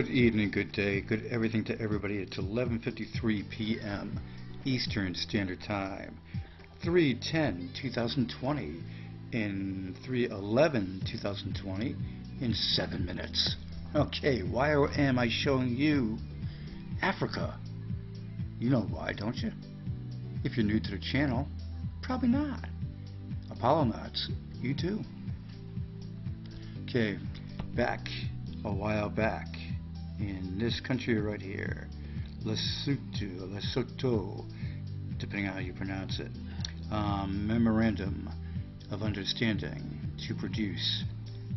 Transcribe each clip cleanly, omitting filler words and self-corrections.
Good evening, good day, good everything to everybody. It's 11:53 p.m. Eastern Standard Time, 3/10/2020 in 3/11/2020 in 7 minutes. Okay, why am I showing you Africa? You know why, don't you? If you're new to the channel, probably not. Apollo nuts, you too. Okay, back a while back in this country right here, Lesotho, depending on how you pronounce it, memorandum of understanding to produce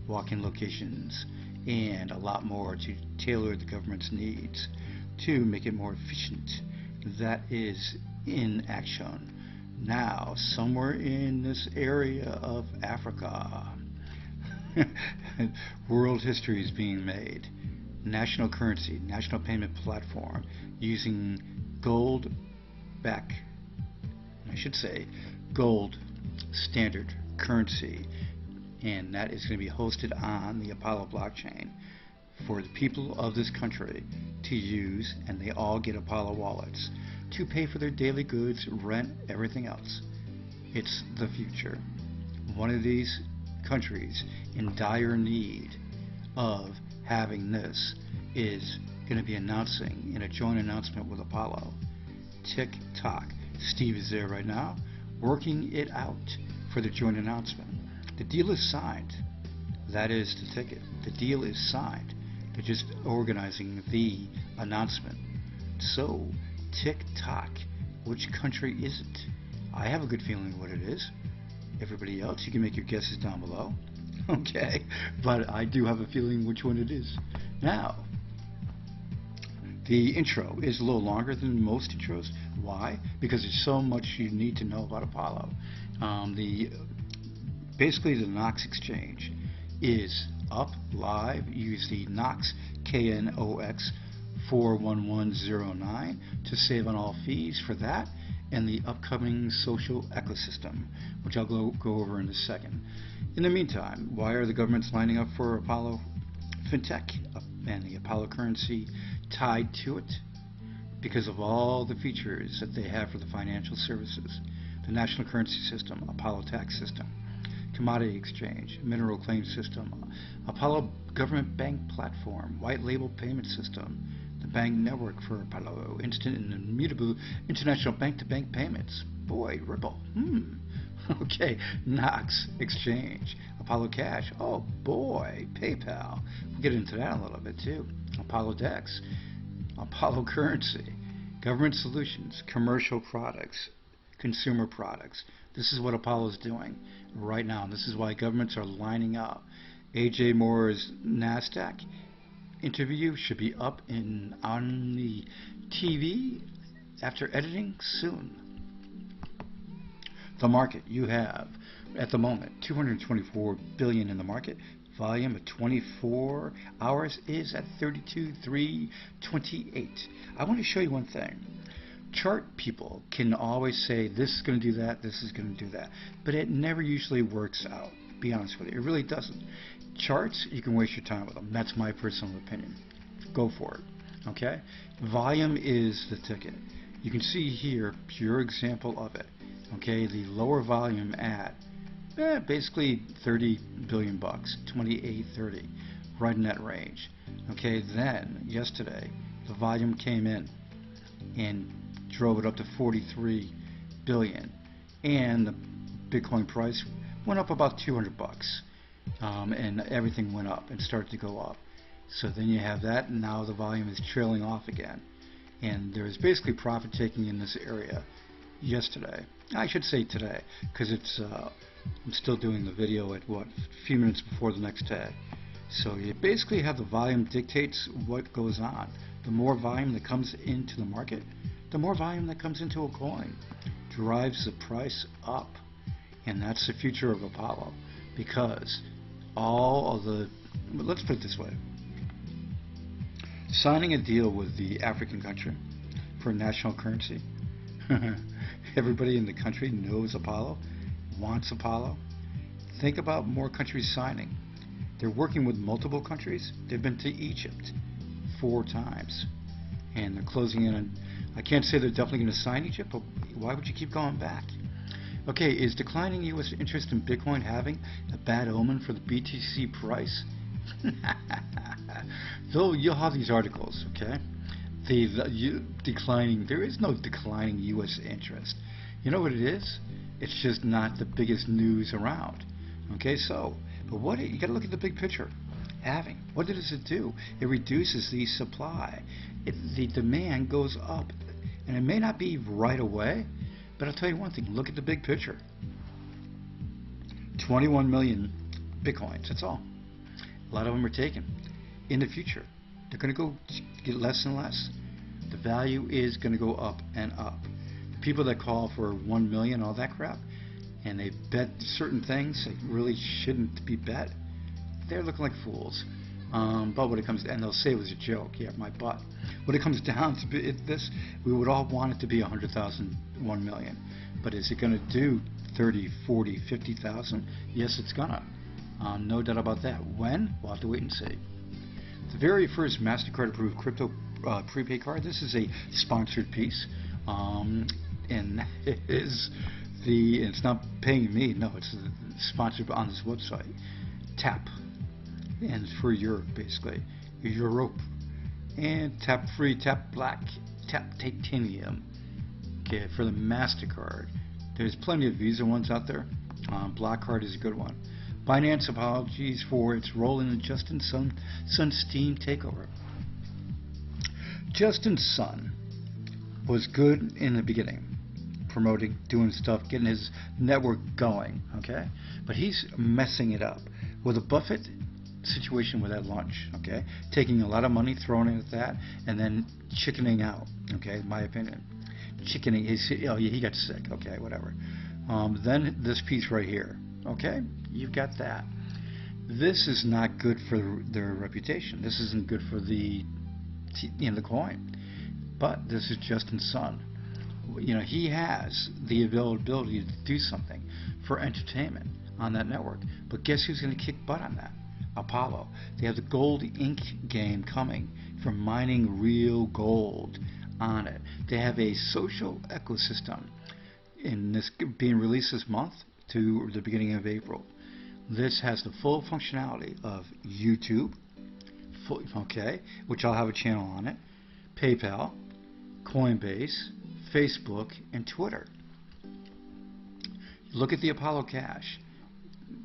walk-in locations and a lot more to tailor the government's needs to make it more efficient. That is in action now somewhere in this area of Africa. World history is being made. National currency, national payment platform using gold standard currency, and that is going to be hosted on the Apollo blockchain for the people of this country to use, and they all get Apollo wallets to pay for their daily goods, rent, everything else. It's the future. One of these countries in dire need of having this is going to be announcing in a joint announcement with Apollo. TikTok. Steve is there right now working it out for the joint announcement. The deal is signed. That is the ticket. The deal is signed. They're just organizing the announcement. So, TikTok, which country is it? I have a good feeling what it is. Everybody else, you can make your guesses down below. Okay, but I do have a feeling which one it is. Now, the intro is a little longer than most intros. Why? Because there's so much you need to know about Apollo. Basically, the Knox exchange is up live. Use the Knox, KNOX 41109 to save on all fees for that and the upcoming social ecosystem, which I'll go over in a second. In the meantime, why are the governments lining up for Apollo Fintech and the Apollo currency tied to it? Because of all the features that they have for the financial services, the national currency system, Apollo tax system, commodity exchange, mineral claim system, Apollo government bank platform, white label payment system, the bank network for Apollo, instant and immutable international bank-to-bank payments. Boy, Ripple. Okay, Knox exchange, Apollo Cash. Oh boy, PayPal. We'll get into that a little bit too. Apollo Dex, Apollo currency, government solutions, commercial products, consumer products. This is what Apollo is doing right now. And this is why governments are lining up. AJ Moore's NASDAQ interview should be up on the TV after editing soon. The market, you have at the moment 224 billion in the market. Volume of 24 hours is at 32,328. I want to show you one thing. Chart people can always say this is going to do that, this is going to do that, but it never usually works out. Be honest with you, it really doesn't. Charts, you can waste your time with them. That's my personal opinion. Go for it. Okay? Volume is the ticket. You can see here, pure example of it. Okay, the lower volume at basically 30 billion bucks, 28.30, right in that range. Okay, then yesterday the volume came in and drove it up to 43 billion, and the Bitcoin price went up about 200 bucks, and everything went up and started to go up. So then you have that, and now the volume is trailing off again, and there's basically profit taking in this area yesterday. I should say today, because it's I'm still doing the video at a few minutes before the next day. So you basically have the volume dictates what goes on. The more volume that comes into the market, the more volume that comes into a coin drives the price up. And that's the future of Apollo, because all of the, let's put it this way, signing a deal with the African country for national currency. Everybody in the country knows Apollo, wants Apollo. Think about more countries signing. They're working with multiple countries. They've been to Egypt, 4 times, and they're closing in on. I can't say they're definitely going to sign Egypt, but why would you keep going back? Okay, is declining U.S. interest in Bitcoin having a bad omen for the BTC price? Though you'll have these articles, okay? Declining. There is no declining U.S. interest. You know what it is? It's just not the biggest news around. Okay, so, but what you got to look at the big picture. Having, what does it do? It reduces the supply. The demand goes up, and it may not be right away, but I'll tell you one thing. Look at the big picture. 21 million Bitcoins. That's all. A lot of them are taken. In the future, they're going to go get less and less. The value is going to go up and up. The people that call for 1 million, all that crap, and they bet certain things that really shouldn't be bet, they're looking like fools. But when it comes to, and they'll say it was a joke, yeah, my butt. When it comes down to this, we would all want it to be 100,000, 1 million. But is it going to do 30, 40, 50,000? Yes, it's gonna. No doubt about that. When? We'll have to wait and see. The very first MasterCard approved crypto prepaid card. This is a sponsored piece, and it is it's not paying me. No, it's sponsored on this website. Tap, and it's for Europe basically. Europe, and tap free, tap black, tap titanium. Okay, for the MasterCard. There's plenty of Visa ones out there. Black card is a good one. Binance apologies for its role in the Justin Sun Steam takeover. Justin Sun was good in the beginning, promoting, doing stuff, getting his network going, okay? But he's messing it up with a Buffett situation with that launch, okay? Taking a lot of money, throwing it at that, and then chickening out, okay? In my opinion. Chickening, oh yeah, he got sick, okay, whatever. Then this piece right here, okay? You've got that. This is not good for their reputation. This isn't good for the coin. But this is Justin Sun. You know, he has the ability to do something for entertainment on that network. But guess who's going to kick butt on that? Apollo. They have the gold ink game coming for mining real gold on it. They have a social ecosystem in this being released this month to the beginning of April. This has the full functionality of YouTube, okay, which I'll have a channel on it, PayPal, Coinbase, Facebook, and Twitter. Look at the Apollo Cash,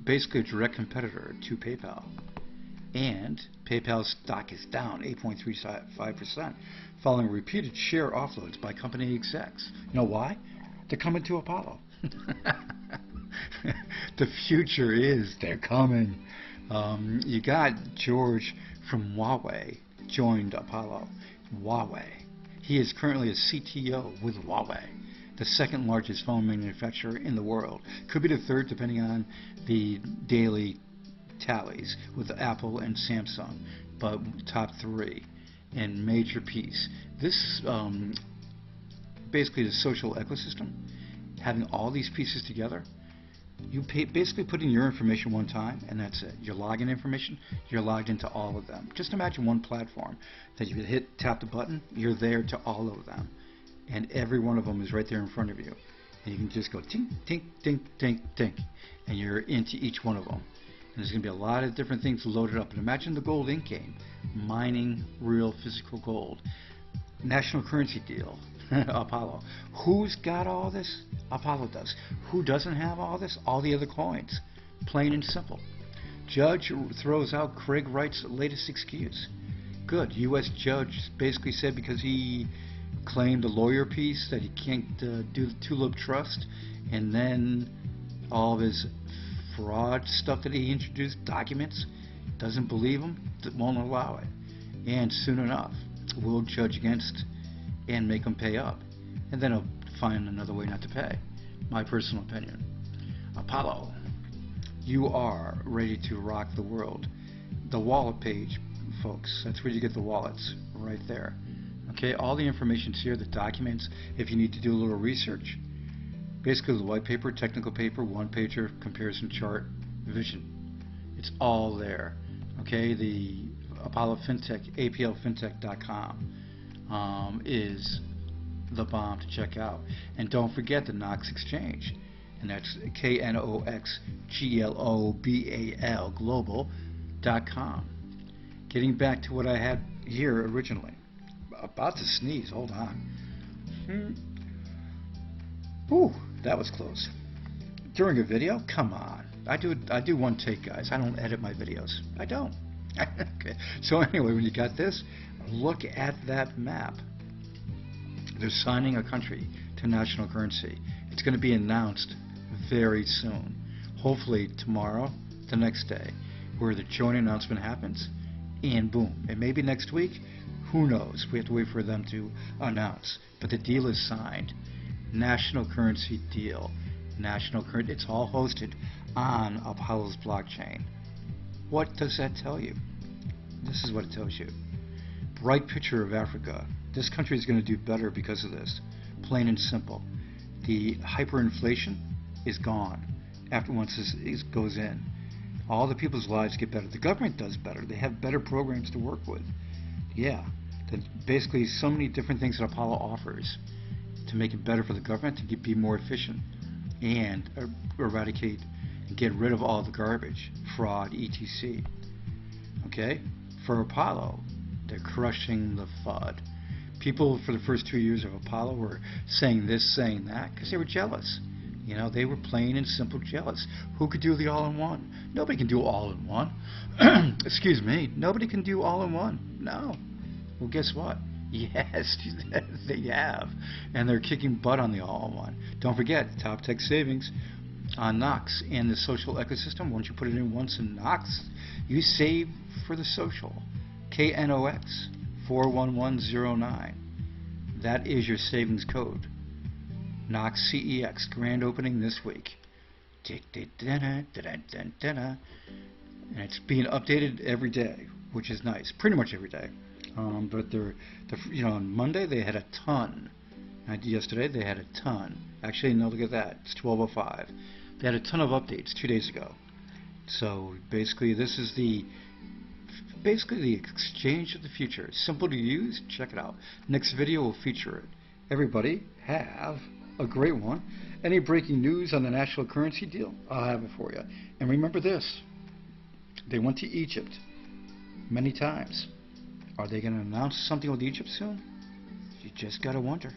basically a direct competitor to PayPal. And PayPal's stock is down 8.35% following repeated share offloads by company execs. You know why? They're coming to Apollo. The future is they're coming. You got George from Huawei joined Apollo. Huawei. He is currently a CTO with Huawei, the second largest phone manufacturer in the world. Could be the third depending on the daily tallies with Apple and Samsung, but top 3 and major piece. This basically the social ecosystem, having all these pieces together. You basically put in your information one time and that's it. Your login information, you're logged into all of them. Just imagine one platform that you tap the button, you're there to all of them, and every one of them is right there in front of you, and you can just go tink, tink, tink, tink, tink, and you're into each one of them. And there's going to be a lot of different things loaded up. And imagine the gold ink game, mining real physical gold. National currency deal, Apollo. Who's got all this? Apollo does. Who doesn't have all this? All the other coins. Plain and simple. Judge throws out Craig Wright's latest excuse. Good. U.S. judge basically said because he claimed a lawyer piece that he can't do the Tulip Trust, and then all of his fraud stuff that he introduced, documents, doesn't believe him, won't allow it. And soon enough, we'll judge against and make him pay up. And then he'll find another way not to pay. My personal opinion. Apollo, you are ready to rock the world. The wallet page, folks, that's where you get the wallets, right there. Okay, all the information's here, the documents, if you need to do a little research. Basically the white paper, technical paper, one-pager, comparison chart, vision. It's all there. Okay, the Apollo Fintech, aplfintech.com is the bomb to check out. And don't forget the Knox exchange, and that's KNOXGLOBAL global.com. Getting back to what I had here originally. About to sneeze, hold on. Ooh, that was close. During a video? Come on. I do one take, guys. I don't edit my videos. I don't. Okay. So anyway, when you got this, look at that map. They're signing a country to national currency. It's going to be announced very soon. Hopefully tomorrow, the next day, where the joint announcement happens, and boom. It may be next week. Who knows? We have to wait for them to announce. But the deal is signed. National currency deal. National currency. It's all hosted on Apollo's blockchain. What does that tell you? This is what it tells you. Bright picture of Africa. This country is going to do better because of this. Plain and simple. The hyperinflation is gone after once this goes in. All the people's lives get better. The government does better. They have better programs to work with. Yeah. Basically, so many different things that Apollo offers to make it better for the government to be more efficient and eradicate and get rid of all the garbage, fraud, etc. Okay? For Apollo, they're crushing the FUD. People for the first 2 years of Apollo were saying this, saying that, because they were jealous. You know, they were plain and simple jealous. Who could do the all-in-one? Nobody can do all-in-one. Excuse me. Nobody can do all-in-one. No. Well, guess what? Yes, they have. And they're kicking butt on the all-in-one. Don't forget, top tech savings on Knox and the social ecosystem. Once you put it in once in Knox, you save for the social. KNOX 41109. That is your savings code. Knox CEX grand opening this week. And it's being updated every day, which is nice. Pretty much every day. But on Monday they had a ton. Yesterday they had a ton. Actually, no, look at that. It's 12:05. They had a ton of updates 2 days ago. So basically, this is the exchange of the future. Simple to use. Check it out. Next video will feature it. Everybody have a great one. Any breaking news on the national currency deal? I'll have it for you. And remember this. They went to Egypt many times. Are they going to announce something with Egypt soon? You just got to wonder.